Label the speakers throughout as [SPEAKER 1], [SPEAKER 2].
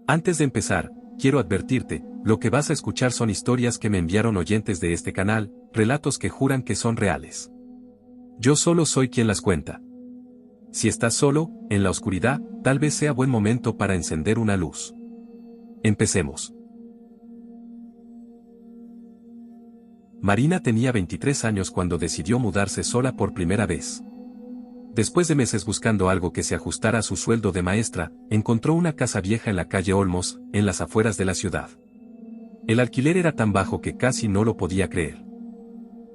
[SPEAKER 1] Antes de empezar, quiero advertirte, lo que vas a escuchar son historias que me enviaron oyentes de este canal, relatos que juran que son reales. Yo solo soy quien las cuenta. Si estás solo, en la oscuridad, tal vez sea buen momento para encender una luz. Empecemos. Marina tenía 23 años cuando decidió mudarse sola por primera vez. Después de meses buscando algo que se ajustara a su sueldo de maestra, encontró una casa vieja en la calle Olmos, en las afueras de la ciudad. El alquiler era tan bajo que casi no lo podía creer.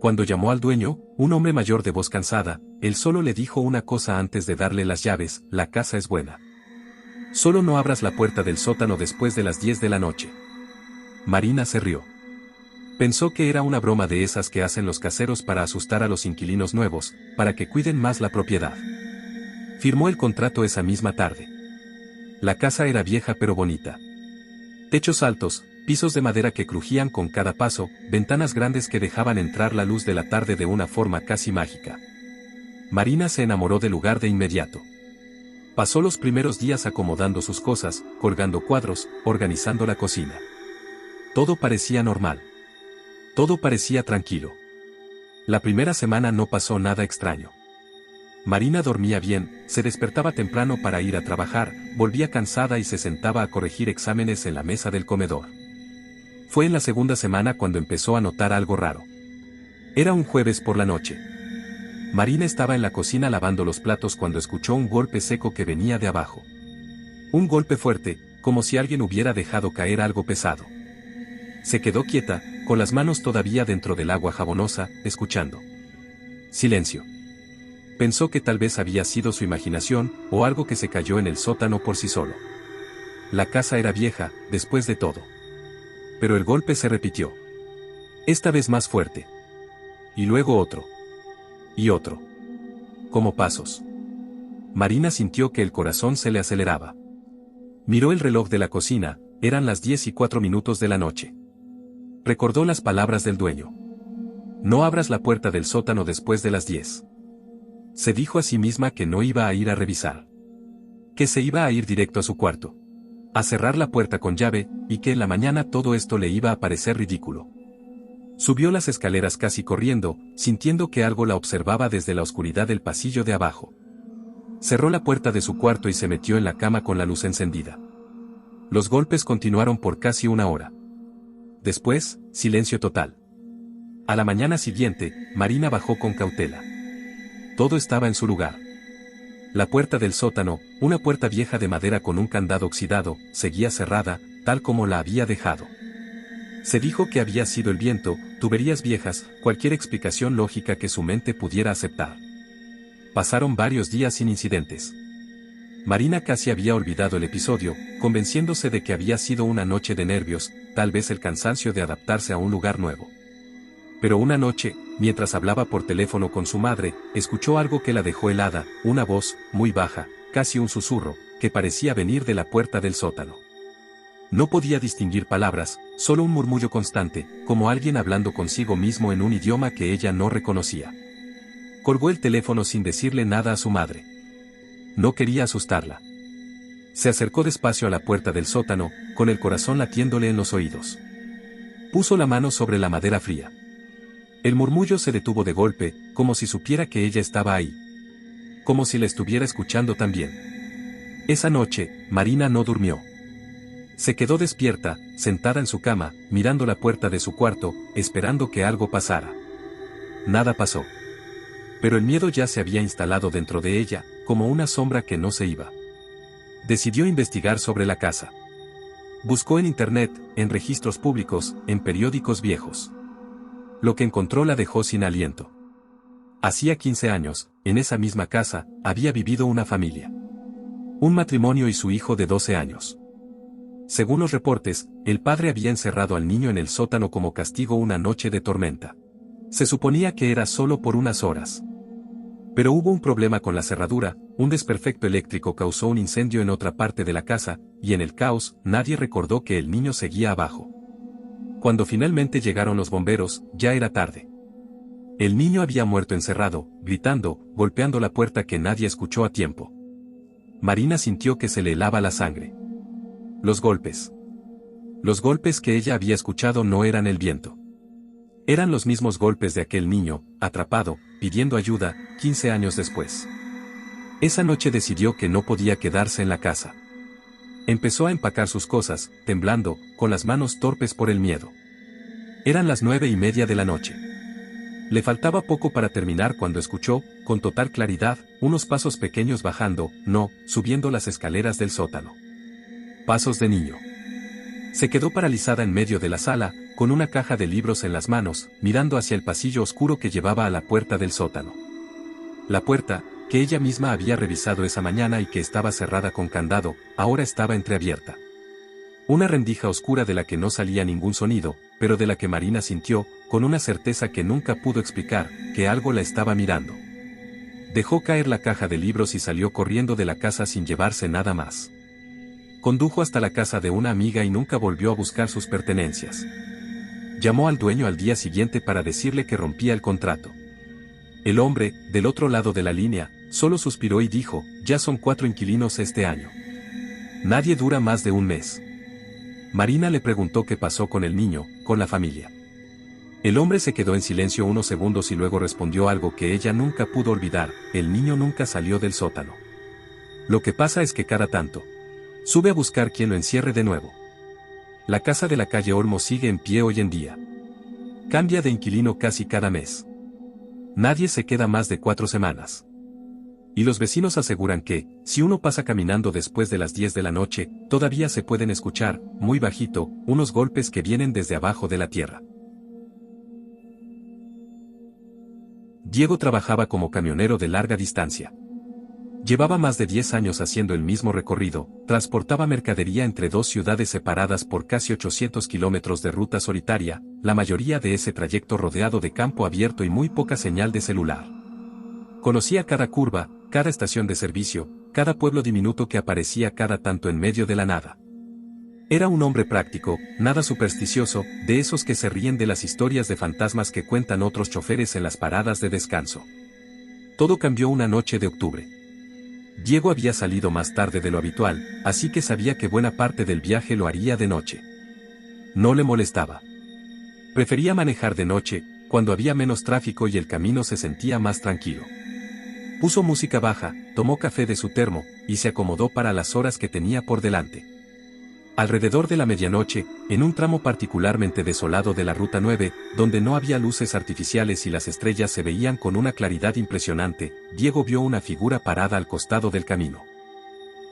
[SPEAKER 1] Cuando llamó al dueño, un hombre mayor de voz cansada, él solo le dijo una cosa antes de darle las llaves: la casa es buena. Solo no abras la puerta del sótano después de las 10 de la noche. Marina se rió. Pensó que era una broma de esas que hacen los caseros para asustar a los inquilinos nuevos, para que cuiden más la propiedad. Firmó el contrato esa misma tarde. La casa era vieja pero bonita. Techos altos, pisos de madera que crujían con cada paso, ventanas grandes que dejaban entrar la luz de la tarde de una forma casi mágica. Marina se enamoró del lugar de inmediato. Pasó los primeros días acomodando sus cosas, colgando cuadros, organizando la cocina. Todo parecía normal. Todo parecía tranquilo. La primera semana no pasó nada extraño. Marina dormía bien, se despertaba temprano para ir a trabajar, volvía cansada y se sentaba a corregir exámenes en la mesa del comedor. Fue en la segunda semana cuando empezó a notar algo raro. Era un jueves por la noche. Marina estaba en la cocina lavando los platos cuando escuchó un golpe seco que venía de abajo. Un golpe fuerte, como si alguien hubiera dejado caer algo pesado. Se quedó quieta, con las manos todavía dentro del agua jabonosa, escuchando. Silencio. Pensó que tal vez había sido su imaginación, o algo que se cayó en el sótano por sí solo. La casa era vieja, después de todo. Pero el golpe se repitió. Esta vez más fuerte. Y luego otro. Y otro. Como pasos. Marina sintió que el corazón se le aceleraba. Miró el reloj de la cocina, eran las 10:04 de la noche. Recordó las palabras del dueño. No abras la puerta del sótano después de las 10. Se dijo a sí misma que no iba a ir a revisar. Que se iba a ir directo a su cuarto. A cerrar la puerta con llave, y que en la mañana todo esto le iba a parecer ridículo. Subió las escaleras casi corriendo, sintiendo que algo la observaba desde la oscuridad del pasillo de abajo. Cerró la puerta de su cuarto y se metió en la cama con la luz encendida. Los golpes continuaron por casi una hora. Después, silencio total. A la mañana siguiente, Marina bajó con cautela. Todo estaba en su lugar. La puerta del sótano, una puerta vieja de madera con un candado oxidado, seguía cerrada, tal como la había dejado. Se dijo que había sido el viento, tuberías viejas, cualquier explicación lógica que su mente pudiera aceptar. Pasaron varios días sin incidentes. Marina casi había olvidado el episodio, convenciéndose de que había sido una noche de nervios, tal vez el cansancio de adaptarse a un lugar nuevo. Pero una noche, mientras hablaba por teléfono con su madre, escuchó algo que la dejó helada, una voz, muy baja, casi un susurro, que parecía venir de la puerta del sótano. No podía distinguir palabras, solo un murmullo constante, como alguien hablando consigo mismo en un idioma que ella no reconocía. Colgó el teléfono sin decirle nada a su madre. No quería asustarla. Se acercó despacio a la puerta del sótano, con el corazón latiéndole en los oídos. Puso la mano sobre la madera fría. El murmullo se detuvo de golpe, como si supiera que ella estaba ahí. Como si la estuviera escuchando también. Esa noche, Marina no durmió. Se quedó despierta, sentada en su cama, mirando la puerta de su cuarto, esperando que algo pasara. Nada pasó. Pero el miedo ya se había instalado dentro de ella, como una sombra que no se iba. Decidió investigar sobre la casa. Buscó en internet, en registros públicos, en periódicos viejos. Lo que encontró la dejó sin aliento. Hacía 15 años, en esa misma casa, había vivido una familia. Un matrimonio y su hijo de 12 años. Según los reportes, el padre había encerrado al niño en el sótano como castigo una noche de tormenta. Se suponía que era solo por unas horas. Pero hubo un problema con la cerradura, un desperfecto eléctrico causó un incendio en otra parte de la casa, y en el caos, nadie recordó que el niño seguía abajo. Cuando finalmente llegaron los bomberos, ya era tarde. El niño había muerto encerrado, gritando, golpeando la puerta que nadie escuchó a tiempo. Marina sintió que se le helaba la sangre. Los golpes. Los golpes que ella había escuchado no eran el viento. Eran los mismos golpes de aquel niño, atrapado, pidiendo ayuda, 15 años después. Esa noche decidió que no podía quedarse en la casa. Empezó a empacar sus cosas, temblando, con las manos torpes por el miedo. Eran las 9:30 de la noche. Le faltaba poco para terminar cuando escuchó, con total claridad, unos pasos pequeños bajando, no, subiendo las escaleras del sótano. Pasos de niño. Se quedó paralizada en medio de la sala, con una caja de libros en las manos, mirando hacia el pasillo oscuro que llevaba a la puerta del sótano. La puerta, que ella misma había revisado esa mañana y que estaba cerrada con candado, ahora estaba entreabierta. Una rendija oscura de la que no salía ningún sonido, pero de la que Marina sintió, con una certeza que nunca pudo explicar, que algo la estaba mirando. Dejó caer la caja de libros y salió corriendo de la casa sin llevarse nada más. Condujo hasta la casa de una amiga y nunca volvió a buscar sus pertenencias. Llamó al dueño al día siguiente para decirle que rompía el contrato. El hombre, del otro lado de la línea, solo suspiró y dijo, ya son 4 inquilinos este año. Nadie dura más de un mes. Marina le preguntó qué pasó con el niño, con la familia. El hombre se quedó en silencio unos segundos y luego respondió algo que ella nunca pudo olvidar, el niño nunca salió del sótano. Lo que pasa es que cada tanto sube a buscar quien lo encierre de nuevo. La casa de la calle Olmos sigue en pie hoy en día. Cambia de inquilino casi cada mes. Nadie se queda más de 4 semanas. Y los vecinos aseguran que, si uno pasa caminando después de las 10 de la noche, todavía se pueden escuchar, muy bajito, unos golpes que vienen desde abajo de la tierra. Diego trabajaba como camionero de larga distancia. Llevaba más de 10 años haciendo el mismo recorrido, transportaba mercadería entre 2 ciudades separadas por casi 800 kilómetros de ruta solitaria, la mayoría de ese trayecto rodeado de campo abierto y muy poca señal de celular. Conocía cada curva, cada estación de servicio, cada pueblo diminuto que aparecía cada tanto en medio de la nada. Era un hombre práctico, nada supersticioso, de esos que se ríen de las historias de fantasmas que cuentan otros choferes en las paradas de descanso. Todo cambió una noche de octubre. Diego había salido más tarde de lo habitual, así que sabía que buena parte del viaje lo haría de noche. No le molestaba. Prefería manejar de noche, cuando había menos tráfico y el camino se sentía más tranquilo. Puso música baja, tomó café de su termo, y se acomodó para las horas que tenía por delante. Alrededor de la medianoche, en un tramo particularmente desolado de la Ruta 9, donde no había luces artificiales y las estrellas se veían con una claridad impresionante, Diego vio una figura parada al costado del camino.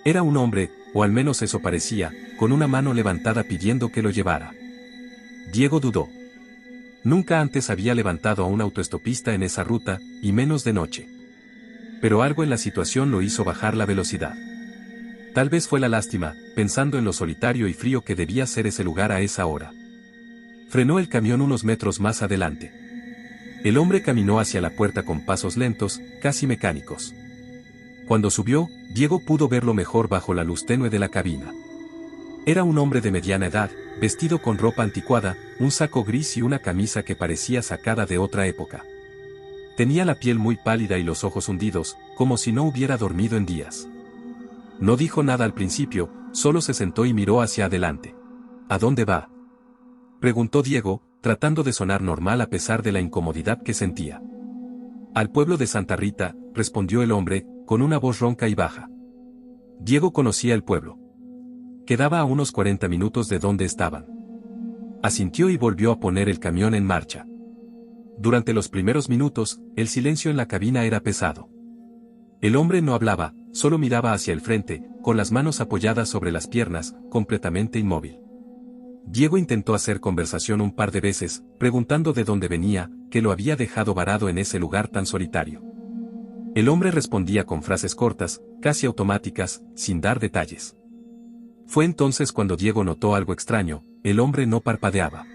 [SPEAKER 1] Era un hombre, o al menos eso parecía, con una mano levantada pidiendo que lo llevara. Diego dudó. Nunca antes había levantado a un autoestopista en esa ruta, y menos de noche. Pero algo en la situación lo hizo bajar la velocidad. Tal vez fue la lástima, pensando en lo solitario y frío que debía ser ese lugar a esa hora. Frenó el camión unos metros más adelante. El hombre caminó hacia la puerta con pasos lentos, casi mecánicos. Cuando subió, Diego pudo verlo mejor bajo la luz tenue de la cabina. Era un hombre de mediana edad, vestido con ropa anticuada, un saco gris y una camisa que parecía sacada de otra época. Tenía la piel muy pálida y los ojos hundidos, como si no hubiera dormido en días. No dijo nada al principio, solo se sentó y miró hacia adelante. ¿A dónde va?, preguntó Diego, tratando de sonar normal a pesar de la incomodidad que sentía. Al pueblo de Santa Rita, respondió el hombre, con una voz ronca y baja. Diego conocía el pueblo. Quedaba a unos 40 minutos de donde estaban. Asintió y volvió a poner el camión en marcha. Durante los primeros minutos, el silencio en la cabina era pesado. El hombre no hablaba, solo miraba hacia el frente, con las manos apoyadas sobre las piernas, completamente inmóvil. Diego intentó hacer conversación un par de veces, preguntando de dónde venía, qué lo había dejado varado en ese lugar tan solitario. El hombre respondía con frases cortas, casi automáticas, sin dar detalles. Fue entonces cuando Diego notó algo extraño, el hombre no parpadeaba.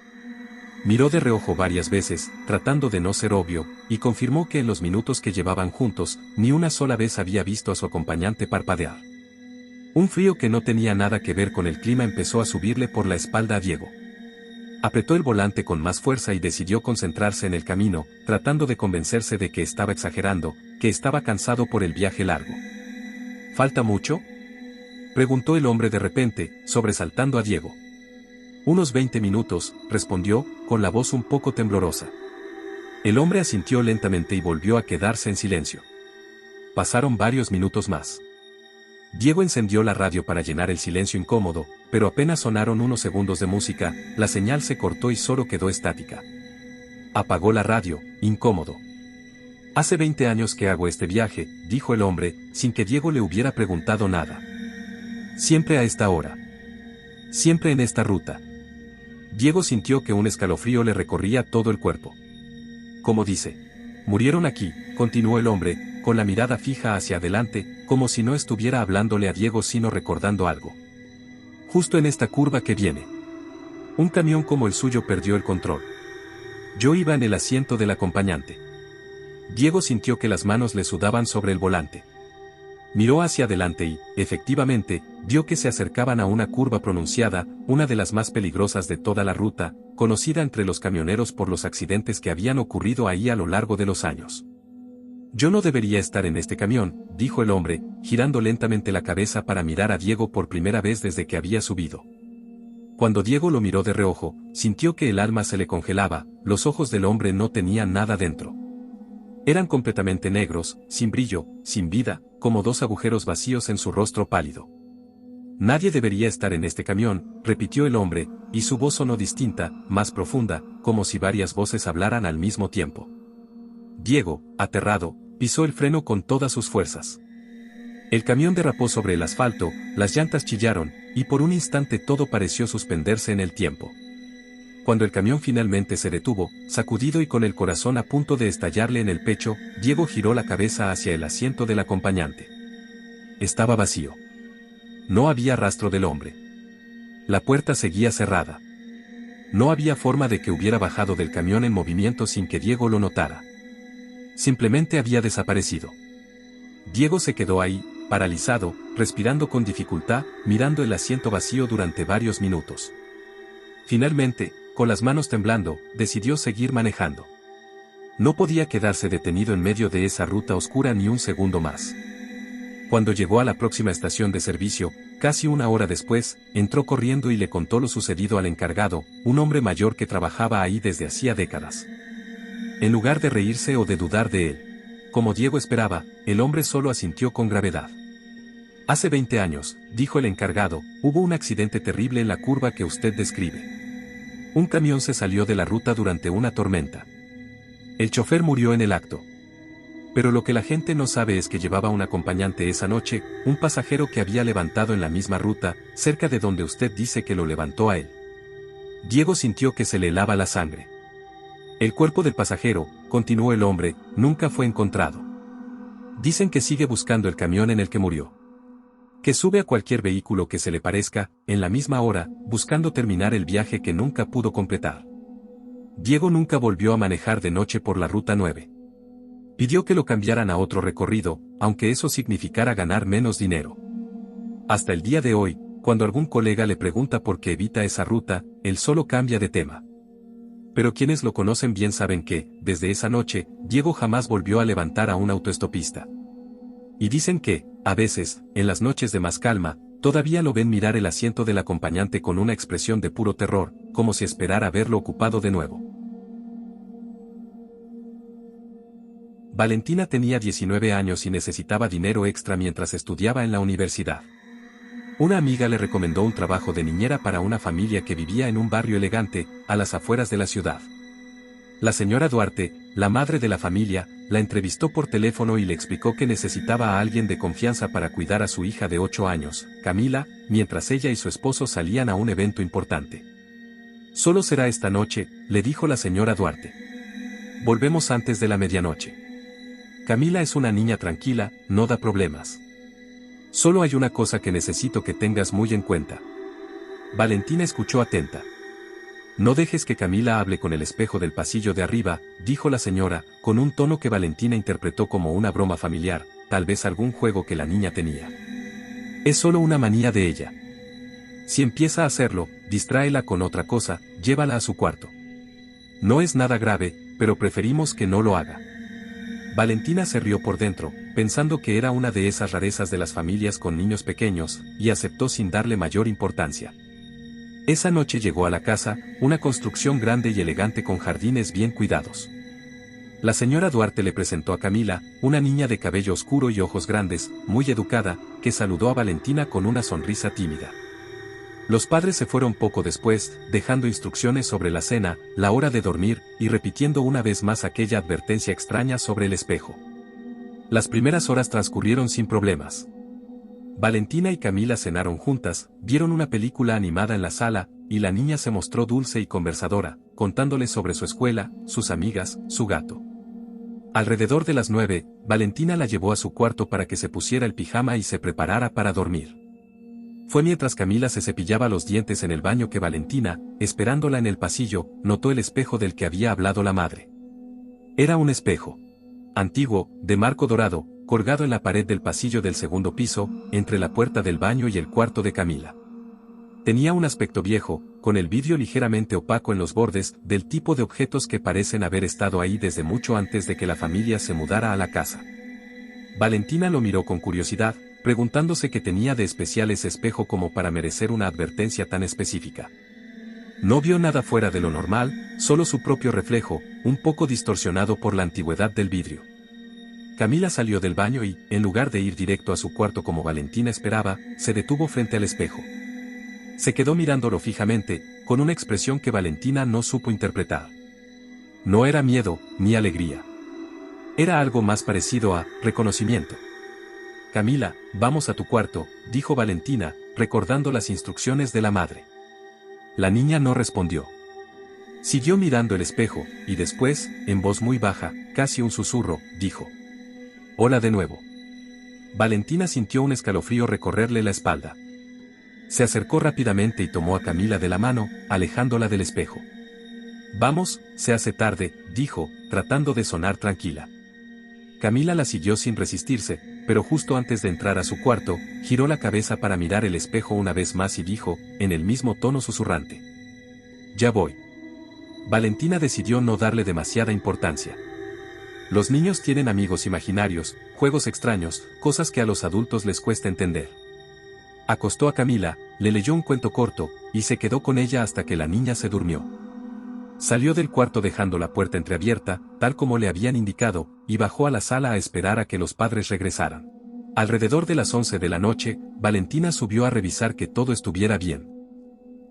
[SPEAKER 1] Miró de reojo varias veces, tratando de no ser obvio, y confirmó que en los minutos que llevaban juntos, ni una sola vez había visto a su acompañante parpadear. Un frío que no tenía nada que ver con el clima empezó a subirle por la espalda a Diego. Apretó el volante con más fuerza y decidió concentrarse en el camino, tratando de convencerse de que estaba exagerando, que estaba cansado por el viaje largo. ¿Falta mucho?, Preguntó el hombre de repente, sobresaltando a Diego. Unos 20 minutos, respondió, con la voz un poco temblorosa. El hombre asintió lentamente y volvió a quedarse en silencio. Pasaron varios minutos más. Diego encendió la radio para llenar el silencio incómodo, pero apenas sonaron unos segundos de música, la señal se cortó y solo quedó estática. Apagó la radio, incómodo. Hace 20 años que hago este viaje, dijo el hombre, sin que Diego le hubiera preguntado nada. Siempre a esta hora. Siempre en esta ruta. Diego sintió que un escalofrío le recorría todo el cuerpo. Como dice, murieron aquí, continuó el hombre, con la mirada fija hacia adelante, como si no estuviera hablándole a Diego sino recordando algo. Justo en esta curva que viene. Un camión como el suyo perdió el control. Yo iba en el asiento del acompañante. Diego sintió que las manos le sudaban sobre el volante. Miró hacia adelante y, efectivamente, vio que se acercaban a una curva pronunciada, una de las más peligrosas de toda la ruta, conocida entre los camioneros por los accidentes que habían ocurrido ahí a lo largo de los años. Yo no debería estar en este camión, dijo el hombre, girando lentamente la cabeza para mirar a Diego por primera vez desde que había subido. Cuando Diego lo miró de reojo, sintió que el alma se le congelaba, los ojos del hombre no tenían nada dentro. Eran completamente negros, sin brillo, sin vida, como dos agujeros vacíos en su rostro pálido. Nadie debería estar en este camión, repitió el hombre, y su voz sonó distinta, más profunda, como si varias voces hablaran al mismo tiempo. Diego, aterrado, pisó el freno con todas sus fuerzas. El camión derrapó sobre el asfalto, las llantas chillaron, y por un instante todo pareció suspenderse en el tiempo. Cuando el camión finalmente se detuvo, sacudido y con el corazón a punto de estallarle en el pecho, Diego giró la cabeza hacia el asiento del acompañante. Estaba vacío. No había rastro del hombre. La puerta seguía cerrada. No había forma de que hubiera bajado del camión en movimiento sin que Diego lo notara. Simplemente había desaparecido. Diego se quedó ahí, paralizado, respirando con dificultad, mirando el asiento vacío durante varios minutos. Finalmente, con las manos temblando, decidió seguir manejando. No podía quedarse detenido en medio de esa ruta oscura ni un segundo más. Cuando llegó a la próxima estación de servicio, casi una hora después, entró corriendo y le contó lo sucedido al encargado, un hombre mayor que trabajaba ahí desde hacía décadas. En lugar de reírse o de dudar de él, como Diego esperaba, el hombre solo asintió con gravedad. Hace 20 años, dijo el encargado, hubo un accidente terrible en la curva que usted describe. Un camión se salió de la ruta durante una tormenta. El chofer murió en el acto. Pero lo que la gente no sabe es que llevaba un acompañante esa noche, un pasajero que había levantado en la misma ruta, cerca de donde usted dice que lo levantó a él. Diego sintió que se le helaba la sangre. El cuerpo del pasajero, continuó el hombre, nunca fue encontrado. Dicen que sigue buscando el camión en el que murió. Que sube a cualquier vehículo que se le parezca, en la misma hora, buscando terminar el viaje que nunca pudo completar. Diego nunca volvió a manejar de noche por la Ruta 9. Pidió que lo cambiaran a otro recorrido, aunque eso significara ganar menos dinero. Hasta el día de hoy, cuando algún colega le pregunta por qué evita esa ruta, él solo cambia de tema. Pero quienes lo conocen bien saben que, desde esa noche, Diego jamás volvió a levantar a un autoestopista. Y dicen que, a veces, en las noches de más calma, todavía lo ven mirar el asiento del acompañante con una expresión de puro terror, como si esperara verlo ocupado de nuevo. Valentina tenía 19 años y necesitaba dinero extra mientras estudiaba en la universidad. Una amiga le recomendó un trabajo de niñera para una familia que vivía en un barrio elegante, a las afueras de la ciudad. La señora Duarte, la madre de la familia, la entrevistó por teléfono y le explicó que necesitaba a alguien de confianza para cuidar a su hija de 8 años, Camila, mientras ella y su esposo salían a un evento importante. Solo será esta noche, le dijo la señora Duarte. Volvemos antes de la medianoche. Camila es una niña tranquila, no da problemas. Solo hay una cosa que necesito que tengas muy en cuenta. Valentina escuchó atenta. No dejes que Camila hable con el espejo del pasillo de arriba, dijo la señora, con un tono que Valentina interpretó como una broma familiar, tal vez algún juego que la niña tenía. Es solo una manía de ella. Si empieza a hacerlo, distráela con otra cosa, llévala a su cuarto. No es nada grave, pero preferimos que no lo haga. Valentina se rió por dentro, pensando que era una de esas rarezas de las familias con niños pequeños, y aceptó sin darle mayor importancia. Esa noche llegó a la casa, una construcción grande y elegante con jardines bien cuidados. La señora Duarte le presentó a Camila, una niña de cabello oscuro y ojos grandes, muy educada, que saludó a Valentina con una sonrisa tímida. Los padres se fueron poco después, dejando instrucciones sobre la cena, la hora de dormir, y repitiendo una vez más aquella advertencia extraña sobre el espejo. Las primeras horas transcurrieron sin problemas. Valentina y Camila cenaron juntas, vieron una película animada en la sala, y la niña se mostró dulce y conversadora, contándoles sobre su escuela, sus amigas, su gato. Alrededor de las 9, Valentina la llevó a su cuarto para que se pusiera el pijama y se preparara para dormir. Fue mientras Camila se cepillaba los dientes en el baño que Valentina, esperándola en el pasillo, notó el espejo del que había hablado la madre. Era un espejo antiguo, de marco dorado, colgado en la pared del pasillo del segundo piso, entre la puerta del baño y el cuarto de Camila. Tenía un aspecto viejo, con el vidrio ligeramente opaco en los bordes, del tipo de objetos que parecen haber estado ahí desde mucho antes de que la familia se mudara a la casa. Valentina lo miró con curiosidad, preguntándose qué tenía de especial ese espejo como para merecer una advertencia tan específica. No vio nada fuera de lo normal, solo su propio reflejo, un poco distorsionado por la antigüedad del vidrio. Camila salió del baño y, en lugar de ir directo a su cuarto como Valentina esperaba, se detuvo frente al espejo. Se quedó mirándolo fijamente, con una expresión que Valentina no supo interpretar. No era miedo, ni alegría. Era algo más parecido a reconocimiento. Camila, vamos a tu cuarto, dijo Valentina, recordando las instrucciones de la madre. La niña no respondió. Siguió mirando el espejo, y después, en voz muy baja, casi un susurro, dijo: «Hola de nuevo». Valentina sintió un escalofrío recorrerle la espalda. Se acercó rápidamente y tomó a Camila de la mano, alejándola del espejo. «Vamos, se hace tarde», dijo, tratando de sonar tranquila. Camila la siguió sin resistirse, pero justo antes de entrar a su cuarto, giró la cabeza para mirar el espejo una vez más y dijo, en el mismo tono susurrante: «Ya voy». Valentina decidió no darle demasiada importancia. Los niños tienen amigos imaginarios, juegos extraños, cosas que a los adultos les cuesta entender. Acostó a Camila, le leyó un cuento corto, y se quedó con ella hasta que la niña se durmió. Salió del cuarto dejando la puerta entreabierta, tal como le habían indicado, y bajó a la sala a esperar a que los padres regresaran. Alrededor de las 11 de la noche, Valentina subió a revisar que todo estuviera bien.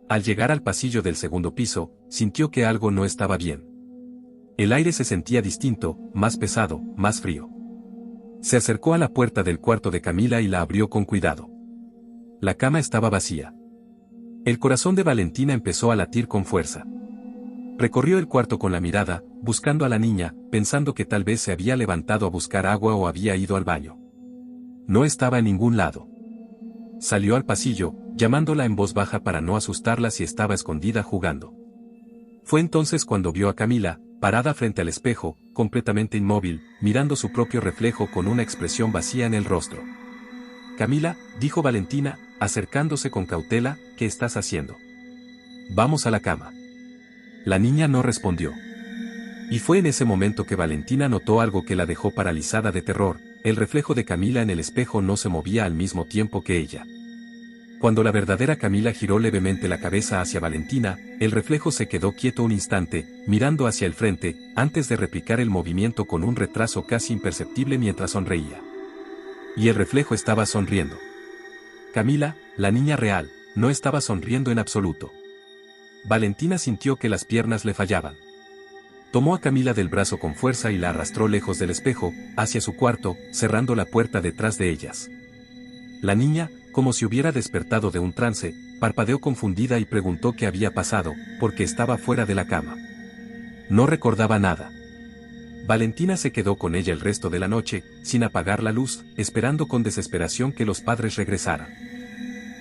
[SPEAKER 1] Al llegar al pasillo del segundo piso, sintió que algo no estaba bien. El aire se sentía distinto, más pesado, más frío. Se acercó a la puerta del cuarto de Camila y la abrió con cuidado. La cama estaba vacía. El corazón de Valentina empezó a latir con fuerza. Recorrió el cuarto con la mirada, buscando a la niña, pensando que tal vez se había levantado a buscar agua o había ido al baño. No estaba en ningún lado. Salió al pasillo, llamándola en voz baja para no asustarla si estaba escondida jugando. Fue entonces cuando vio a Camila, parada frente al espejo, completamente inmóvil, mirando su propio reflejo con una expresión vacía en el rostro. «Camila», dijo Valentina, acercándose con cautela, «¿qué estás haciendo?». «Vamos a la cama». La niña no respondió. Y fue en ese momento que Valentina notó algo que la dejó paralizada de terror: el reflejo de Camila en el espejo no se movía al mismo tiempo que ella. Cuando la verdadera Camila giró levemente la cabeza hacia Valentina, el reflejo se quedó quieto un instante, mirando hacia el frente, antes de replicar el movimiento con un retraso casi imperceptible mientras sonreía. Y el reflejo estaba sonriendo. Camila, la niña real, no estaba sonriendo en absoluto. Valentina sintió que las piernas le fallaban. Tomó a Camila del brazo con fuerza y la arrastró lejos del espejo, hacia su cuarto, cerrando la puerta detrás de ellas. La niña, como si hubiera despertado de un trance, parpadeó confundida y preguntó qué había pasado, porque estaba fuera de la cama. No recordaba nada. Valentina se quedó con ella el resto de la noche, sin apagar la luz, esperando con desesperación que los padres regresaran.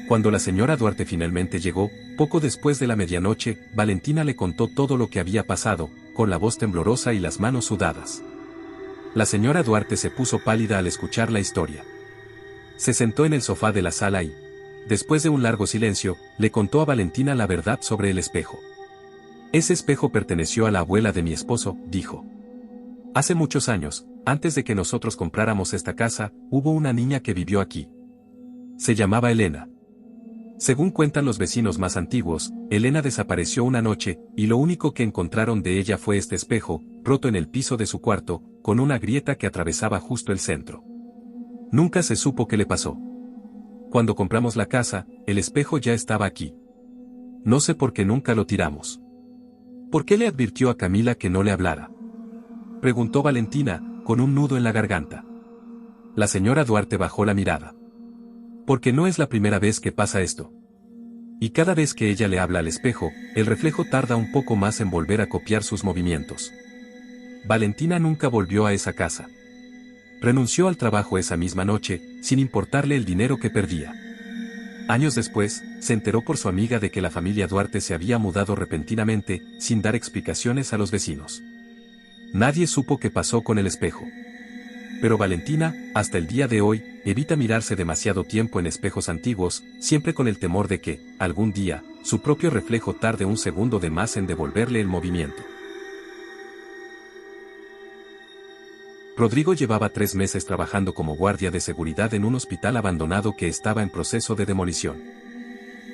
[SPEAKER 1] Cuando la señora Duarte finalmente llegó, poco después de la medianoche, Valentina le contó todo lo que había pasado, con la voz temblorosa y las manos sudadas. La señora Duarte se puso pálida al escuchar la historia. Se sentó en el sofá de la sala y, después de un largo silencio, le contó a Valentina la verdad sobre el espejo. «Ese espejo perteneció a la abuela de mi esposo», dijo. «Hace muchos años, antes de que nosotros compráramos esta casa, hubo una niña que vivió aquí. Se llamaba Elena. Según cuentan los vecinos más antiguos, Elena desapareció una noche, y lo único que encontraron de ella fue este espejo, roto en el piso de su cuarto, con una grieta que atravesaba justo el centro. Nunca se supo qué le pasó. Cuando compramos la casa, el espejo ya estaba aquí. No sé por qué nunca lo tiramos. ¿Por qué le advirtió a Camila que no le hablara?, preguntó Valentina, con un nudo en la garganta. La señora Duarte bajó la mirada. Porque no es la primera vez que pasa esto. Y cada vez que ella le habla al espejo, el reflejo tarda un poco más en volver a copiar sus movimientos. Valentina nunca volvió a esa casa. Renunció al trabajo esa misma noche, sin importarle el dinero que perdía. Años después, se enteró por su amiga de que la familia Duarte se había mudado repentinamente, sin dar explicaciones a los vecinos. Nadie supo qué pasó con el espejo. Pero Valentina, hasta el día de hoy, evita mirarse demasiado tiempo en espejos antiguos, siempre con el temor de que, algún día, su propio reflejo tarde un segundo de más en devolverle el movimiento. Rodrigo llevaba 3 meses trabajando como guardia de seguridad en un hospital abandonado que estaba en proceso de demolición.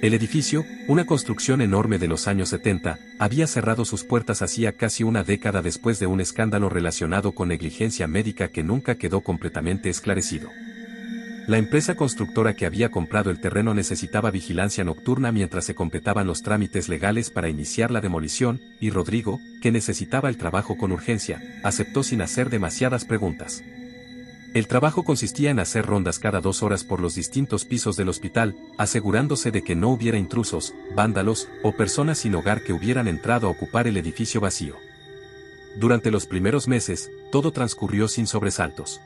[SPEAKER 1] El edificio, una construcción enorme de los años 70, había cerrado sus puertas hacía casi una década después de un escándalo relacionado con negligencia médica que nunca quedó completamente esclarecido. La empresa constructora que había comprado el terreno necesitaba vigilancia nocturna mientras se completaban los trámites legales para iniciar la demolición, y Rodrigo, que necesitaba el trabajo con urgencia, aceptó sin hacer demasiadas preguntas. El trabajo consistía en hacer rondas cada 2 horas por los distintos pisos del hospital, asegurándose de que no hubiera intrusos, vándalos o personas sin hogar que hubieran entrado a ocupar el edificio vacío. Durante los primeros meses, todo transcurrió sin sobresaltos.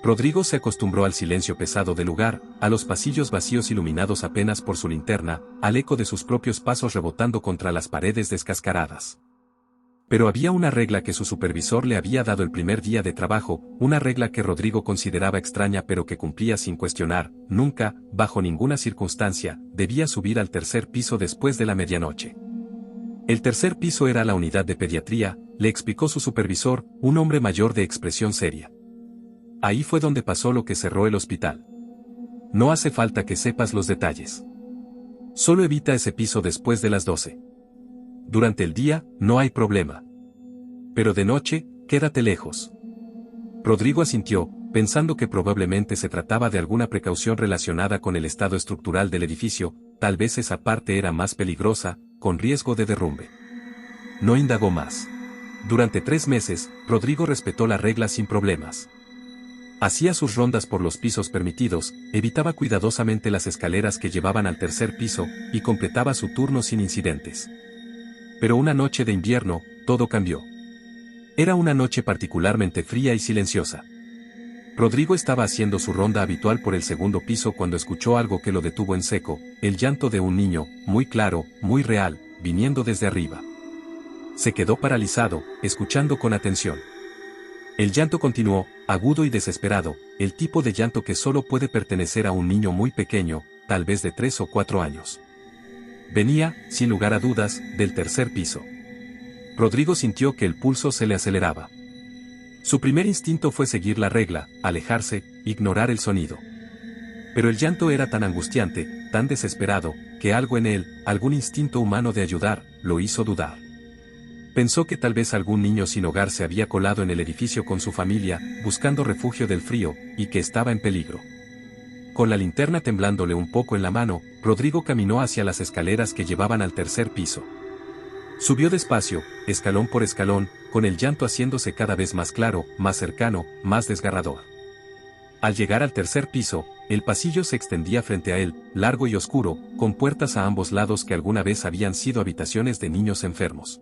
[SPEAKER 1] Rodrigo se acostumbró al silencio pesado del lugar, a los pasillos vacíos iluminados apenas por su linterna, al eco de sus propios pasos rebotando contra las paredes descascaradas. Pero había una regla que su supervisor le había dado el primer día de trabajo, una regla que Rodrigo consideraba extraña pero que cumplía sin cuestionar: nunca, bajo ninguna circunstancia, debía subir al 3er piso después de la medianoche. El 3er piso era la unidad de pediatría, le explicó su supervisor, un hombre mayor de expresión seria. Ahí fue donde pasó lo que cerró el hospital. No hace falta que sepas los detalles. Solo evita ese piso después de las 12. Durante el día, no hay problema. Pero de noche, quédate lejos. Rodrigo asintió, pensando que probablemente se trataba de alguna precaución relacionada con el estado estructural del edificio, tal vez esa parte era más peligrosa, con riesgo de derrumbe. No indagó más. Durante 3 meses, Rodrigo respetó la regla sin problemas. Hacía sus rondas por los pisos permitidos, evitaba cuidadosamente las escaleras que llevaban al 3er piso, y completaba su turno sin incidentes. Pero una noche de invierno, todo cambió. Era una noche particularmente fría y silenciosa. Rodrigo estaba haciendo su ronda habitual por el 2º piso cuando escuchó algo que lo detuvo en seco: el llanto de un niño, muy claro, muy real, viniendo desde arriba. Se quedó paralizado, escuchando con atención. El llanto continuó, agudo y desesperado, el tipo de llanto que solo puede pertenecer a un niño muy pequeño, tal vez de 3 o 4 años. Venía, sin lugar a dudas, del 3er piso. Rodrigo sintió que el pulso se le aceleraba. Su primer instinto fue seguir la regla, alejarse, ignorar el sonido. Pero el llanto era tan angustiante, tan desesperado, que algo en él, algún instinto humano de ayudar, lo hizo dudar. Pensó que tal vez algún niño sin hogar se había colado en el edificio con su familia, buscando refugio del frío, y que estaba en peligro. Con la linterna temblándole un poco en la mano, Rodrigo caminó hacia las escaleras que llevaban al 3er piso. Subió despacio, escalón por escalón, con el llanto haciéndose cada vez más claro, más cercano, más desgarrador. Al llegar al 3er piso, el pasillo se extendía frente a él, largo y oscuro, con puertas a ambos lados que alguna vez habían sido habitaciones de niños enfermos.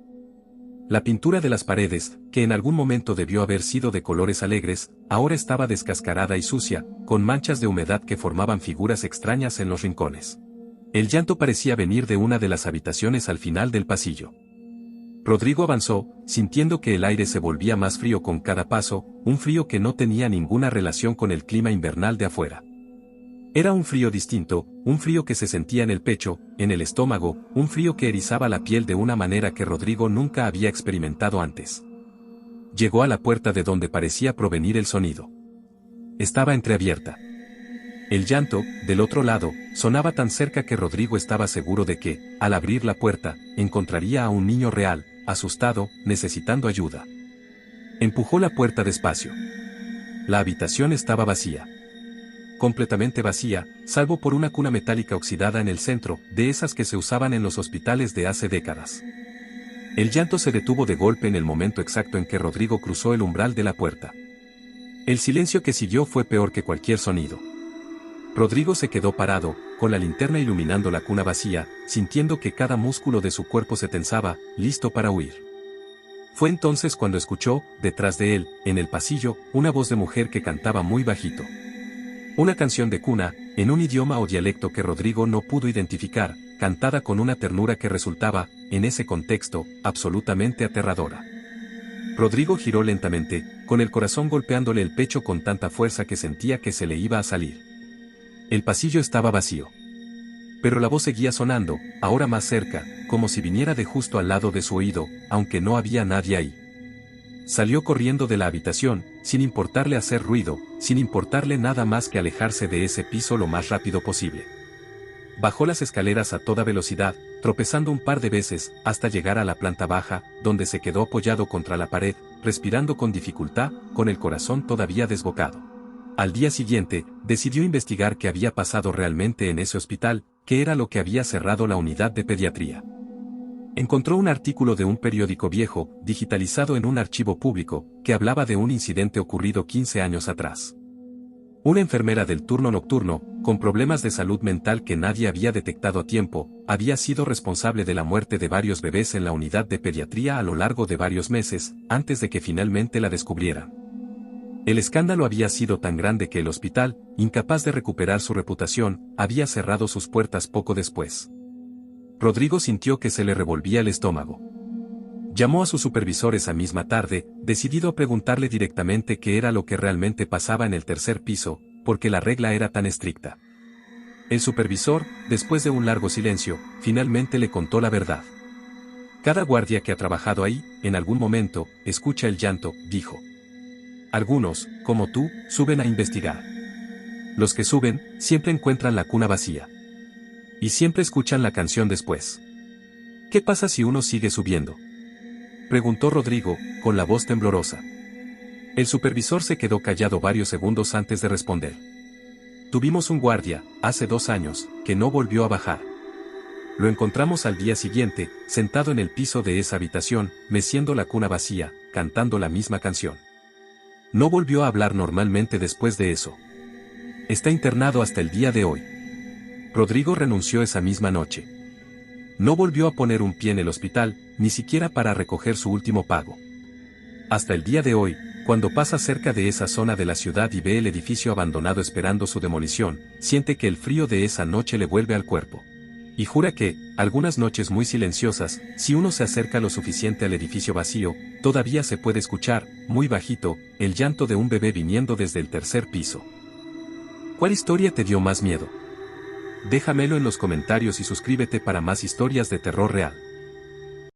[SPEAKER 1] La pintura de las paredes, que en algún momento debió haber sido de colores alegres, ahora estaba descascarada y sucia, con manchas de humedad que formaban figuras extrañas en los rincones. El llanto parecía venir de una de las habitaciones al final del pasillo. Rodrigo avanzó, sintiendo que el aire se volvía más frío con cada paso, un frío que no tenía ninguna relación con el clima invernal de afuera. Era un frío distinto, un frío que se sentía en el pecho, en el estómago, un frío que erizaba la piel de una manera que Rodrigo nunca había experimentado antes. llegó a la puerta de donde parecía provenir el sonido. Estaba entreabierta. El llanto, del otro lado, sonaba tan cerca que Rodrigo estaba seguro de que, al abrir la puerta, encontraría a un niño real, asustado, necesitando ayuda. Empujó la puerta despacio. La habitación estaba vacía. Completamente vacía, salvo por una cuna metálica oxidada en el centro, de esas que se usaban en los hospitales de hace décadas. El llanto se detuvo de golpe en el momento exacto en que Rodrigo cruzó el umbral de la puerta. El silencio que siguió fue peor que cualquier sonido. Rodrigo se quedó parado, con la linterna iluminando la cuna vacía, sintiendo que cada músculo de su cuerpo se tensaba, listo para huir. Fue entonces cuando escuchó, detrás de él, en el pasillo, una voz de mujer que cantaba muy bajito. Una canción de cuna, en un idioma o dialecto que Rodrigo no pudo identificar, cantada con una ternura que resultaba, en ese contexto, absolutamente aterradora. Rodrigo giró lentamente, con el corazón golpeándole el pecho con tanta fuerza que sentía que se le iba a salir. El pasillo estaba vacío. Pero la voz seguía sonando, ahora más cerca, como si viniera de justo al lado de su oído, aunque no había nadie ahí. Salió corriendo de la habitación, sin importarle hacer ruido, sin importarle nada más que alejarse de ese piso lo más rápido posible. Bajó las escaleras a toda velocidad, tropezando un par de veces, hasta llegar a la planta baja, donde se quedó apoyado contra la pared, respirando con dificultad, con el corazón todavía desbocado. Al día siguiente, decidió investigar qué había pasado realmente en ese hospital, qué era lo que había cerrado la unidad de pediatría. Encontró un artículo de un periódico viejo, digitalizado en un archivo público, que hablaba de un incidente ocurrido 15 años atrás. Una enfermera del turno nocturno, con problemas de salud mental que nadie había detectado a tiempo, había sido responsable de la muerte de varios bebés en la unidad de pediatría a lo largo de varios meses, antes de que finalmente la descubrieran. El escándalo había sido tan grande que el hospital, incapaz de recuperar su reputación, había cerrado sus puertas poco después. Rodrigo sintió que se le revolvía el estómago. Llamó a su supervisor esa misma tarde, decidido a preguntarle directamente qué era lo que realmente pasaba en el tercer piso, porque la regla era tan estricta. El supervisor, después de un largo silencio, finalmente le contó la verdad. Cada guardia que ha trabajado ahí, en algún momento, escucha el llanto, dijo. Algunos, como tú, suben a investigar. Los que suben, siempre encuentran la cuna vacía. Y siempre escuchan la canción después. ¿Qué pasa si uno sigue subiendo?, preguntó Rodrigo, con la voz temblorosa. El supervisor se quedó callado varios segundos antes de responder. Tuvimos un guardia, hace 2 años, que no volvió a bajar. Lo encontramos al día siguiente, sentado en el piso de esa habitación, meciendo la cuna vacía, cantando la misma canción. No volvió a hablar normalmente después de eso. Está internado hasta el día de hoy. Rodrigo renunció esa misma noche. No volvió a poner un pie en el hospital, ni siquiera para recoger su último pago. Hasta el día de hoy, cuando pasa cerca de esa zona de la ciudad y ve el edificio abandonado esperando su demolición, siente que el frío de esa noche le vuelve al cuerpo. Y jura que, algunas noches muy silenciosas, si uno se acerca lo suficiente al edificio vacío, todavía se puede escuchar, muy bajito, el llanto de un bebé viniendo desde el tercer piso. ¿Cuál historia te dio más miedo? Déjamelo en los comentarios y suscríbete para más historias de terror real.